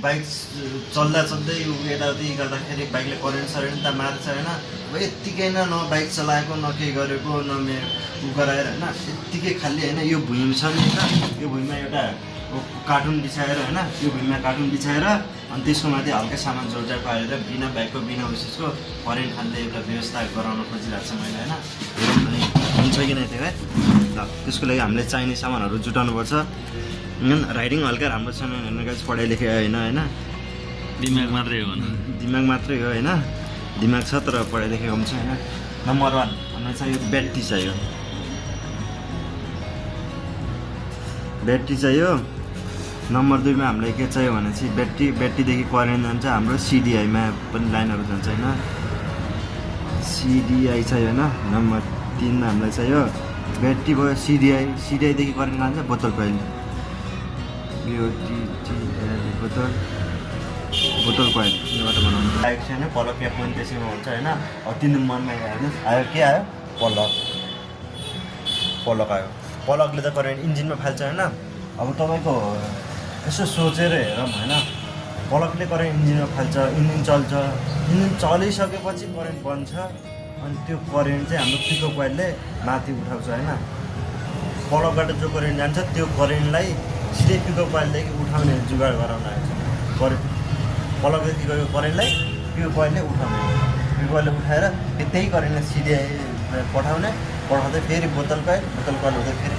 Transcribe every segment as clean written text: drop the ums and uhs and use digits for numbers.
Bike चल्दा चल्दै यताउति गर्दाखेरि बाइकले करेन्ट सरेन्ट त मार्छ होइन। अब यत्तिकै न बाइक चलाएको न केही गरेको न गराएर होइन, यत्तिकै खालि होइन यो भुइँ छ नि त, यो भुइँमा एउटा कार्टुन बिछाएर होइन, यो भुइँमा कार्टुन बिछाएर अनि त्यसको माथि हल्का सामान जोडजाड पारेर बिना बाइकको बिना उयसको करेन्ट खाल्ने एउटा व्यवस्था गराउन खोजिरहेको छ मैले होइन। अनि हुन्छ कि नै त्यो है। ल त्यसको लागि हामीले चाहिने सामानहरू जुटाउनुपर्छ। राइडिङ हल्का राम्रो छैन हेर्नु गाइस, पढाइ लेखाइ होइन होइन, दिमाग मात्रै हो भनौँ। दिमाग मात्रै हो होइन, दिमाग छ तर पढाइ लेखाइ कम छ होइन। नम्बर 1 हामीलाई चाहियो ब्याट्री चाहियो, ब्याट्री चाहियो। नम्बर 2 मा हामीलाई के चाहियो भनेपछि ब्याट्रीदेखि करेन्ट जान्छ, हाम्रो सिडिआईमा पनि लाइनहरू जान्छ होइन, सिडिआई चाहियो होइन। नम्बर 3 मा हामीलाई चाहियो ब्याट्री भयो, सिडिआईदेखि करेन्ट जान्छ, बोतल कइल बोतल कइल योबाट बनाउनु आएको छैन। पलक क्याप पनि त्यसैमा हुन्छ होइन। अब 3 नम्बरमा हेर्नुहोस् आयो, के आयो? पलक आयो। पलकले त करेन्ट इन्जिनमा फाल्छ होइन। अब तपाईँको यसो सोचेर हेरौँ होइन, पलकले करेन्ट इन्जिनमा फाल्छ, इन्जिन चल्छ, इन्जिन चलिसकेपछि करेन्ट बन्छ अनि त्यो करेन्ट चाहिँ हाम्रो पिकअप कोइलले माथि उठाउँछ होइन। पलकबाट जो करेन्ट जान्छ त्यो करेन्टलाई सिधै पिकअप कोइलदेखि उठाउने जुगाड गराउन आएको छ। पलकदेखि गएको करेन्टलाई पिकअप कोइलले उठाउने, पिकअप कोइलले उठाएर त्यही करेन्टलाई सिधै पठाउने, पठाउँदै फेरि बोतल कोइल हुँदै फेरि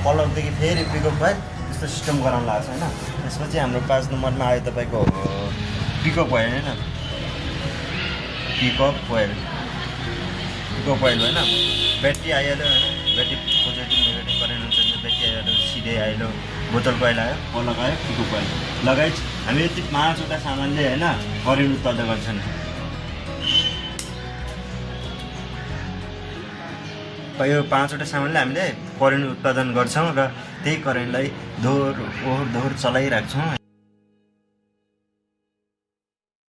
पलकदेखि फेरि पिकअप कोइल, त्यस्तो सिस्टम गराउन लाग्छ होइन। त्यसपछि हाम्रो 5 नम्बरमा आयो तपाईँको पिकअप कोइल होइन, पिकअप कोइल होइन। ब्याट्री आइहाल्यो होइन, ब्याट्री पोजिटिभ नेगेटिभ करेन्ट हुन्छ, ब्याट्री आइहाल्यो, सिधै आइहाल्यो, बोतल कोइल आयो, पलक आयो, पिकअप कोइल लगाइ। हामी यति 5वटा सामानले होइन करेन्ट उत्पन्न गर्छन्। यो 5वटा सामानले हामीले करेन्ट उत्पादन गर्छौँ र त्यही करेन्टलाई दोहोर चलाइरहेको छौँ